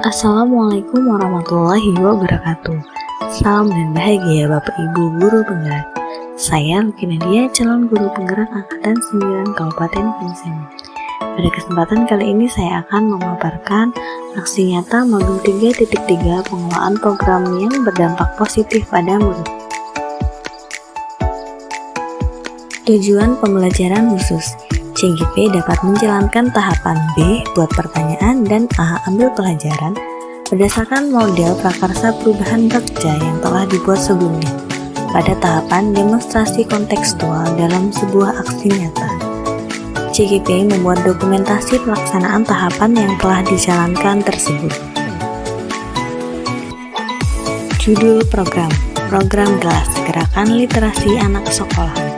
Assalamualaikum warahmatullahi wabarakatuh. Salam dan bahagia Bapak Ibu Guru Penggerak. Saya Luki Nadia, calon Guru Penggerak Angkatan 9 Kabupaten Peninsula. Pada kesempatan kali ini saya akan memaparkan aksi nyata modul 3.3 pengelolaan program yang berdampak positif pada murid. Tujuan pembelajaran khusus. CGP dapat menjalankan tahapan B buat pertanyaan dan A ambil pelajaran berdasarkan model prakarsa perubahan Bagja yang telah dibuat sebelumnya pada tahapan demonstrasi kontekstual dalam sebuah aksi nyata. CGP membuat dokumentasi pelaksanaan tahapan yang telah dijalankan tersebut. Judul program GLAS, Gerakan Literasi Anak Sekolah.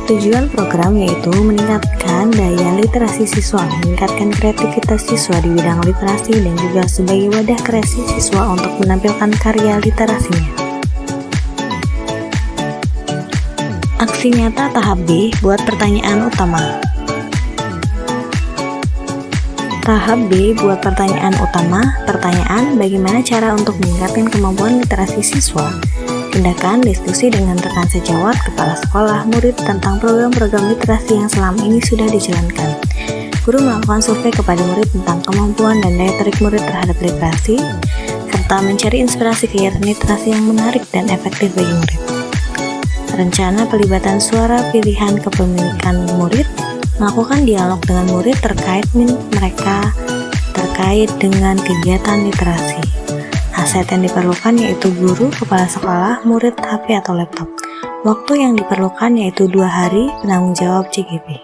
Tujuan program yaitu meningkatkan daya literasi siswa, meningkatkan kreativitas siswa di bidang literasi dan juga sebagai wadah kreasi siswa untuk menampilkan karya literasinya. Aksi nyata tahap B buat pertanyaan utama. Tahap B buat pertanyaan utama. Pertanyaan, bagaimana cara untuk meningkatkan kemampuan literasi siswa? Tindakan, diskusi dengan rekan sejawat, kepala sekolah, murid tentang program-program literasi yang selama ini sudah dijalankan. Guru melakukan survei kepada murid tentang kemampuan dan daya tarik murid terhadap literasi, serta mencari inspirasi kegiatan literasi yang menarik dan efektif bagi murid. Rencana pelibatan suara pilihan kepemilikan murid, melakukan dialog dengan murid terkait mereka terkait dengan kegiatan literasi. Aset yang diperlukan yaitu guru, kepala sekolah, murid, HP atau laptop. Waktu yang diperlukan yaitu 2 hari, penanggung jawab CGP.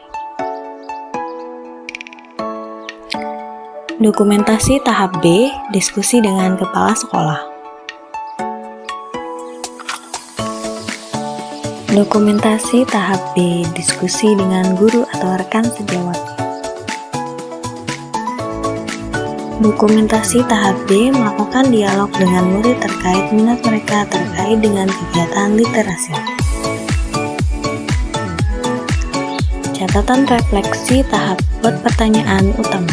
Dokumentasi tahap B, diskusi dengan kepala sekolah. Dokumentasi tahap B, diskusi dengan guru atau rekan sejawat. Dokumentasi tahap B, melakukan dialog dengan murid terkait minat mereka terkait dengan kegiatan literasi. Catatan refleksi tahap buat pertanyaan utama.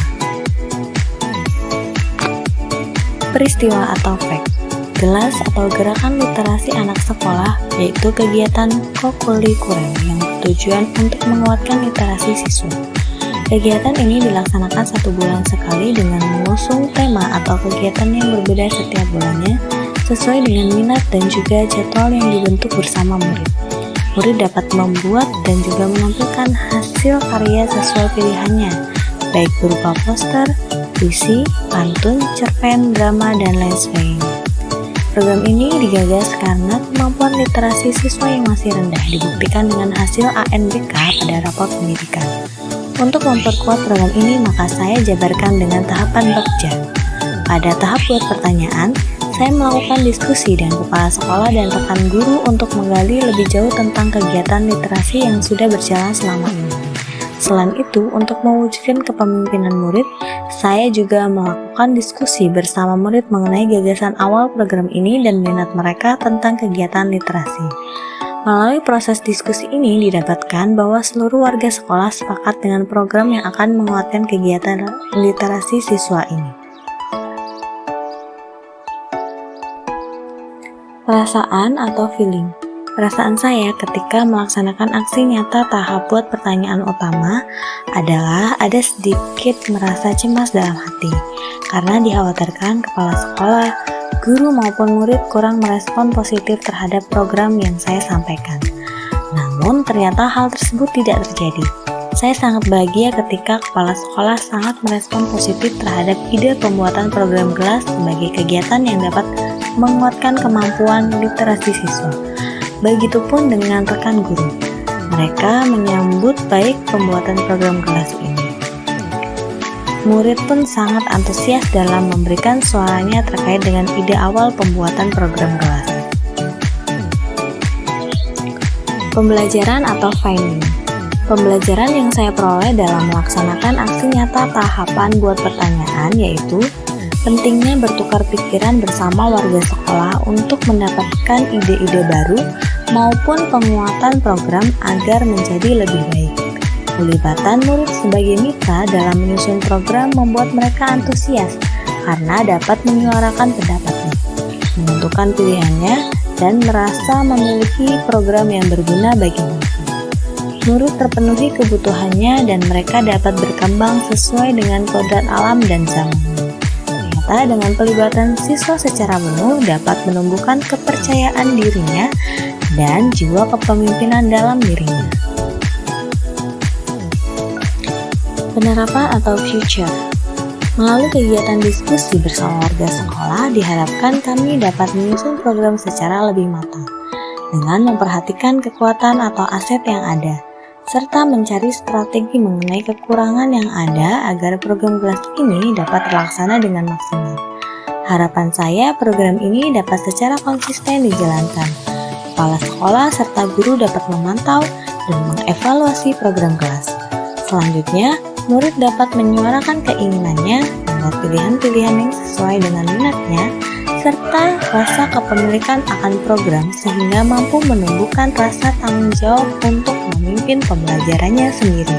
Peristiwa atau fact. GLAS atau Gerakan Literasi Anak Sekolah yaitu kegiatan kokurikuler yang bertujuan untuk menguatkan literasi siswa. Kegiatan ini dilaksanakan 1 bulan sekali dengan mengusung tema atau kegiatan yang berbeda setiap bulannya sesuai dengan minat dan juga jadwal yang dibentuk bersama murid. Murid dapat membuat dan juga menampilkan hasil karya sesuai pilihannya, baik berupa poster, puisi, pantun, cerpen, drama, dan lain sebagainya. Program ini digagas karena kemampuan literasi siswa yang masih rendah dibuktikan dengan hasil ANBK pada rapor pendidikan. Untuk memperkuat program ini, maka saya jabarkan dengan tahapan Bagja. Pada tahap buat pertanyaan, saya melakukan diskusi dengan kepala sekolah dan rekan guru untuk menggali lebih jauh tentang kegiatan literasi yang sudah berjalan selama ini. Selain itu, untuk mewujudkan kepemimpinan murid, saya juga melakukan diskusi bersama murid mengenai gagasan awal program ini dan minat mereka tentang kegiatan literasi. Melalui proses diskusi ini didapatkan bahwa seluruh warga sekolah sepakat dengan program yang akan menguatkan kegiatan literasi siswa ini. Perasaan atau feeling. Perasaan saya ketika melaksanakan aksi nyata tahap buat pertanyaan utama adalah ada sedikit merasa cemas dalam hati karena dikhawatirkan kepala sekolah, guru maupun murid kurang merespon positif terhadap program yang saya sampaikan. Namun ternyata hal tersebut tidak terjadi. Saya sangat bahagia ketika kepala sekolah sangat merespon positif terhadap ide pembuatan program GLAS sebagai kegiatan yang dapat menguatkan kemampuan literasi siswa. Begitupun dengan rekan guru. Mereka menyambut baik pembuatan program GLAS ini. Murid pun sangat antusias dalam memberikan suaranya terkait dengan ide awal pembuatan program GLAS. Pembelajaran atau finding. Pembelajaran yang saya peroleh dalam melaksanakan aksi nyata tahapan buat pertanyaan yaitu pentingnya bertukar pikiran bersama warga sekolah untuk mendapatkan ide-ide baru maupun penguatan program agar menjadi lebih baik. Pelibatan murid sebagai mitra dalam menyusun program membuat mereka antusias karena dapat menyuarakan pendapatnya, menentukan pilihannya, dan merasa memiliki program yang berguna bagi mereka. Murid terpenuhi kebutuhannya dan mereka dapat berkembang sesuai dengan kodrat alam dan zaman. Ternyata dengan pelibatan siswa secara penuh dapat menumbuhkan kepercayaan dirinya dan jiwa kepemimpinan dalam dirinya. Penerapan atau future. Melalui kegiatan diskusi bersama warga sekolah, diharapkan kami dapat menyusun program secara lebih matang dengan memperhatikan kekuatan atau aset yang ada, serta mencari strategi mengenai kekurangan yang ada agar program kelas ini dapat terlaksana dengan maksimal. Harapan saya program ini dapat secara konsisten dijalankan. Kepala sekolah serta guru dapat memantau dan mengevaluasi program kelas. Selanjutnya, murid dapat menyuarakan keinginannya, membuat pilihan-pilihan yang sesuai dengan minatnya, serta rasa kepemilikan akan program sehingga mampu menumbuhkan rasa tanggung jawab untuk memimpin pembelajarannya sendiri.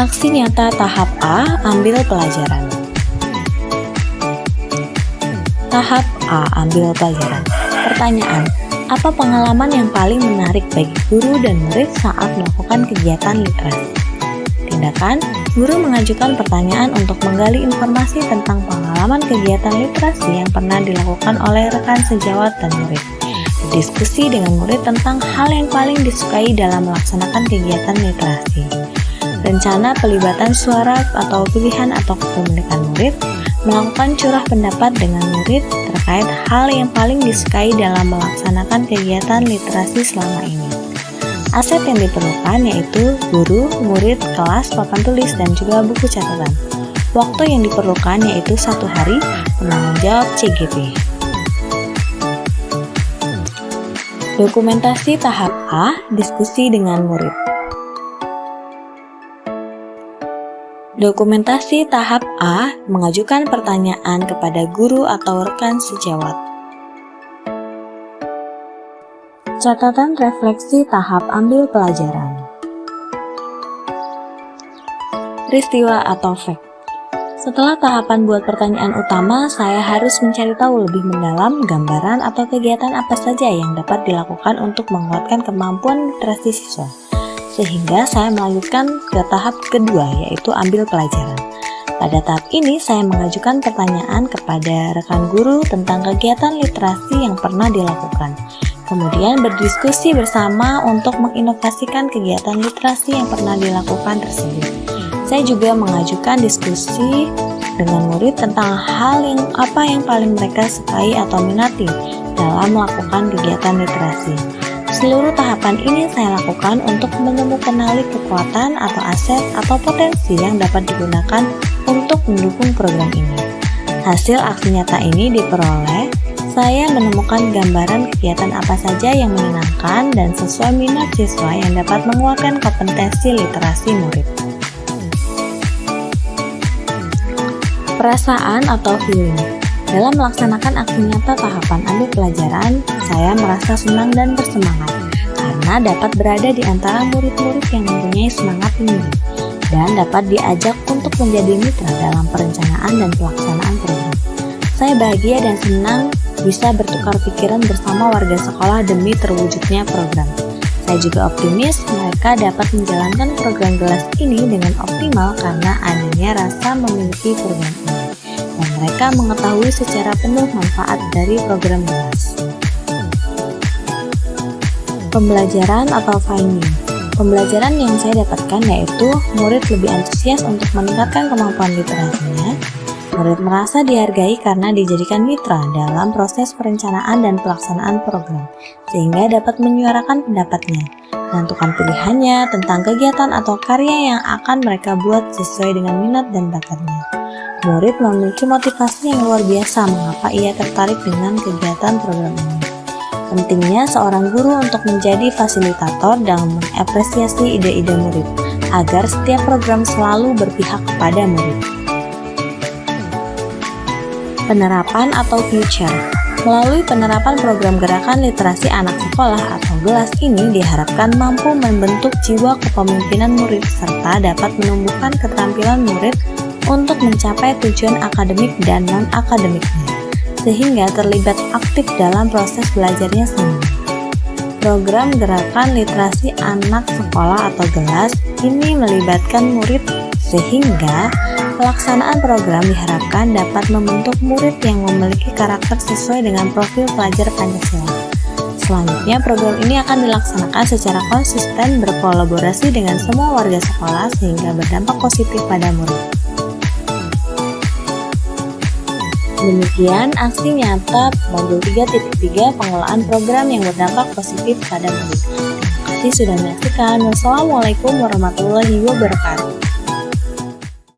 Aksi nyata tahap A, ambil pelajaran. Tahap A, ambil pelajaran. Pertanyaan: apa pengalaman yang paling menarik bagi guru dan murid saat melakukan kegiatan literasi? Tindakan: guru mengajukan pertanyaan untuk menggali informasi tentang pengalaman kegiatan literasi yang pernah dilakukan oleh rekan sejawat dan murid. Berdiskusi dengan murid tentang hal yang paling disukai dalam melaksanakan kegiatan literasi. Rencana pelibatan suara atau pilihan atau kepemilikan murid. Melakukan curah pendapat dengan murid terkait hal yang paling disukai dalam melaksanakan kegiatan literasi selama ini. Aset yang diperlukan yaitu guru, murid, kelas, papan tulis, dan juga buku catatan. Waktu yang diperlukan yaitu 1 hari, penanggung jawab CGP. Dokumentasi tahap A, diskusi dengan murid. Dokumentasi tahap A, mengajukan pertanyaan kepada guru atau rekan sejawat. Catatan refleksi tahap ambil pelajaran. Peristiwa atau fact. Setelah tahapan buat pertanyaan utama, saya harus mencari tahu lebih mendalam gambaran atau kegiatan apa saja yang dapat dilakukan untuk menguatkan kemampuan literasi siswa. Sehingga saya melanjutkan ke tahap kedua, yaitu ambil pelajaran. Pada tahap ini, saya mengajukan pertanyaan kepada rekan guru tentang kegiatan literasi yang pernah dilakukan. Kemudian berdiskusi bersama untuk menginovasikan kegiatan literasi yang pernah dilakukan tersebut. Saya juga mengajukan diskusi dengan murid tentang hal yang paling mereka sukai atau minati dalam melakukan kegiatan literasi. Seluruh tahapan ini saya lakukan untuk menemukan kekuatan atau aset atau potensi yang dapat digunakan untuk mendukung program ini. Hasil aksi nyata ini diperoleh, saya menemukan gambaran kegiatan apa saja yang menyenangkan dan sesuai minat siswa yang dapat menguatkan kompetensi literasi murid. Perasaan atau feeling. Dalam melaksanakan aksi nyata tahapan ambil pelajaran, saya merasa senang dan bersemangat karena dapat berada di antara murid-murid yang mempunyai semangat tinggi dan dapat diajak untuk menjadi mitra dalam perencanaan dan pelaksanaan program. Saya bahagia dan senang bisa bertukar pikiran bersama warga sekolah demi terwujudnya program. Saya juga optimis mereka dapat menjalankan program kelas ini dengan optimal karena adanya rasa memiliki program ini. Dan mereka mengetahui secara penuh manfaat dari program kelas. Pembelajaran atau finding. Pembelajaran yang saya dapatkan yaitu murid lebih antusias untuk meningkatkan kemampuan literasinya. Murid merasa dihargai karena dijadikan mitra dalam proses perencanaan dan pelaksanaan program, sehingga dapat menyuarakan pendapatnya, menentukan pilihannya tentang kegiatan atau karya yang akan mereka buat sesuai dengan minat dan bakatnya. Murid memiliki motivasi yang luar biasa mengapa ia tertarik dengan kegiatan program ini. Pentingnya seorang guru untuk menjadi fasilitator dalam mengapresiasi ide-ide murid, agar setiap program selalu berpihak kepada murid. Penerapan atau future. Melalui penerapan program gerakan literasi anak sekolah atau GELAS ini diharapkan mampu membentuk jiwa kepemimpinan murid serta dapat menumbuhkan keterampilan murid untuk mencapai tujuan akademik dan non-akademiknya, sehingga terlibat aktif dalam proses belajarnya sendiri. Program gerakan literasi anak sekolah atau GELAS ini melibatkan murid sehingga pelaksanaan program diharapkan dapat membentuk murid yang memiliki karakter sesuai dengan profil pelajar Pancasila. Selanjutnya, program ini akan dilaksanakan secara konsisten berkolaborasi dengan semua warga sekolah sehingga berdampak positif pada murid. Demikian aksi nyata modul 3.3 pengelolaan program yang berdampak positif pada murid. Terima kasih sudah menyaksikan. Wassalamualaikum warahmatullahi wabarakatuh.